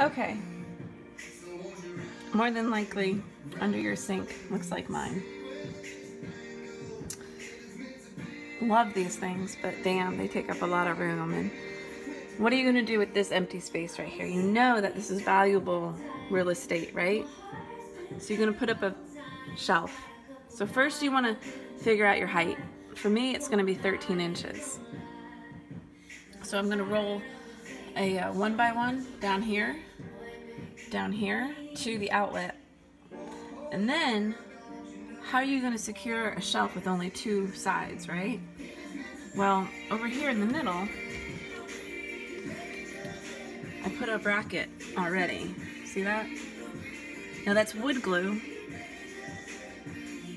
Okay. More than likely, under your sink looks like mine. Love these things, but damn, they take up a lot of room. And what are you gonna do with this empty space right here? You know that this is valuable real estate, right? So you're gonna put up a shelf. So first you wanna figure out your height. For me, it's gonna be 13 inches. So I'm gonna roll a 1x1 down here to the outlet. And then, how are you gonna secure a shelf with only two sides, right? Well, over here in the middle, I put a bracket already. See that? Now that's wood glue.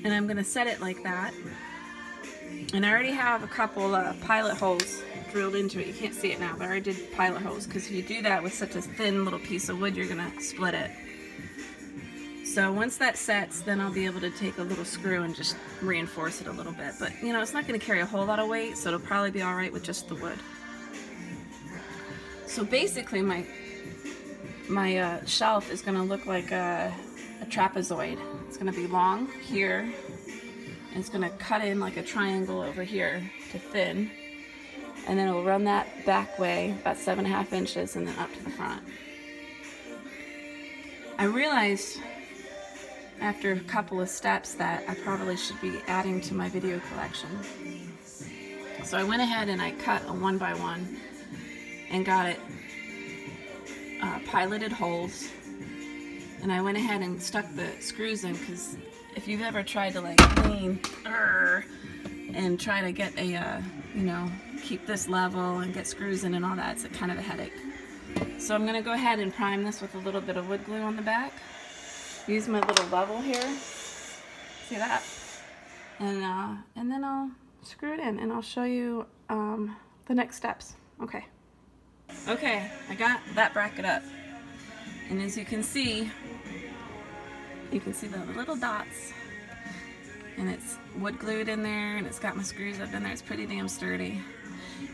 And I'm gonna set it like that. And I already have a couple pilot holes drilled into it. You can't see it now, but I already did pilot holes, because if you do that with such a thin little piece of wood, you're gonna split it. So once that sets, then I'll be able to take a little screw and just reinforce it a little bit. But you know, it's not gonna carry a whole lot of weight, so it'll probably be all right with just the wood. So basically my shelf is gonna look like a trapezoid. It's gonna be long here, and it's gonna cut in like a triangle over here to thin. And then it'll run that back way about 7.5 inches and then up to the front. I realized after a couple of steps that I probably should be adding to my video collection. So I went ahead and I cut a 1x1 and got it piloted holes. And I went ahead and stuck the screws in, because if you've ever tried to like clean and try to get a, you know, keep this level and get screws in and all that, it's kind of a headache. So I'm gonna go ahead and prime this with a little bit of wood glue on the back. Use my little level here. See that? And then I'll screw it in and I'll show you the next steps. Okay. Okay, I got that bracket up. And as you can see the little dots. And it's wood glued in there, and it's got my screws up in there. It's pretty damn sturdy.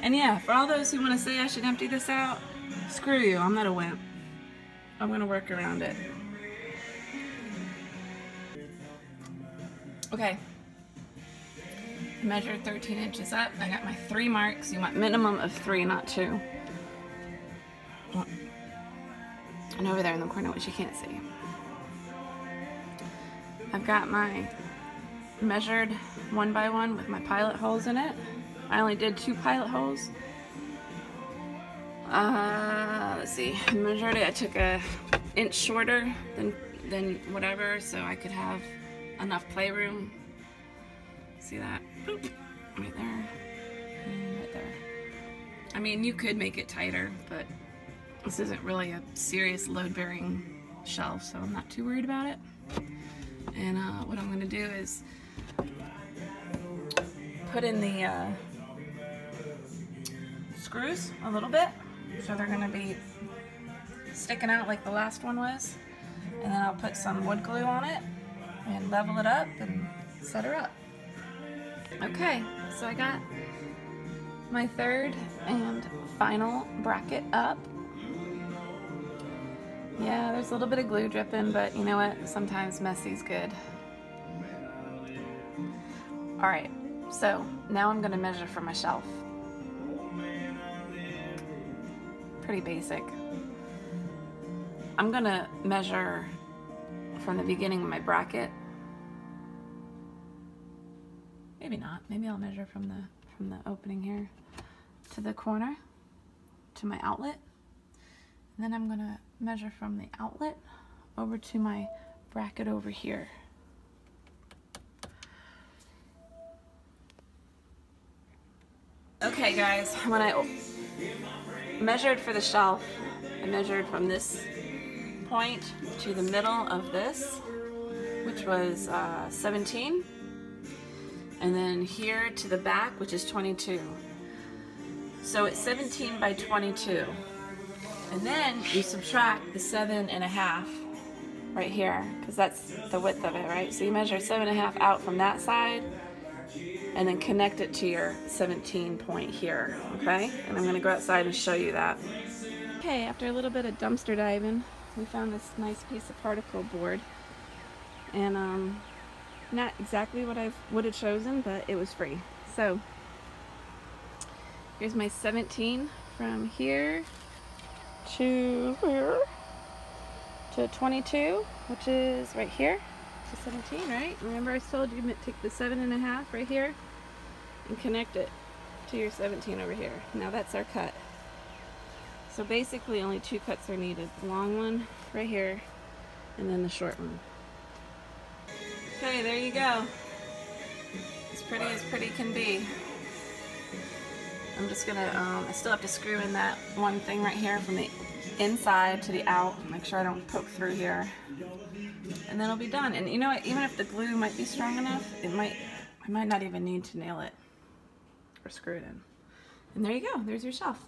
And yeah, for all those who want to say I should empty this out, screw you, I'm not a wimp. I'm going to work around it. Okay. I measured 13 inches up. I got my 3 marks. You want minimum of 3, not 2. And over there in the corner, which you can't see, I've got my measured 1x1 with my pilot holes in it. I only did 2 pilot holes. Let's see, I measured it. I took a inch shorter than whatever, so I could have enough playroom. See that? Boop. Right there. And right there. I mean, you could make it tighter, but this isn't really a serious load-bearing shelf, so I'm not too worried about it. And what I'm going to do is put in the screws a little bit, so they're going to be sticking out like the last one was. And then I'll put some wood glue on it and level it up and set her up. Okay, so I got my third and final bracket up. Yeah, there's a little bit of glue dripping, but you know what? Sometimes messy's good. Alright, so now I'm going to measure for my shelf. Pretty basic. I'm going to measure from the beginning of my bracket. Maybe not. Maybe I'll measure from the opening here to the corner to my outlet. And then I'm going to measure from the outlet over to my bracket over here. Okay guys, when I measured for the shelf, I measured from this point to the middle of this, which was 17, and then here to the back, which is 22. So it's 17 by 22. And then you subtract the 7.5 right here, because that's the width of it, right? So you measure 7.5 out from that side, and then connect it to your 17 point here, okay? And I'm gonna go outside and show you that. Okay, after a little bit of dumpster diving, we found this nice piece of particle board, and not exactly what I would have chosen, but it was free. So here's my 17 from here to here to 22, which is right here to 17, right? Remember I told you to take the 7.5 right here and connect it to your 17 over here. Now that's our cut. So basically only 2 cuts are needed. The long one right here and then the short one. Okay, there you go. As pretty can be. I'm just gonna, I still have to screw in that one thing right here from the inside to the out. Make sure I don't poke through here. And then it'll be done. And you know what, even if the glue might be strong enough, I might not even need to nail it or screw it in. And there you go, there's your shelf.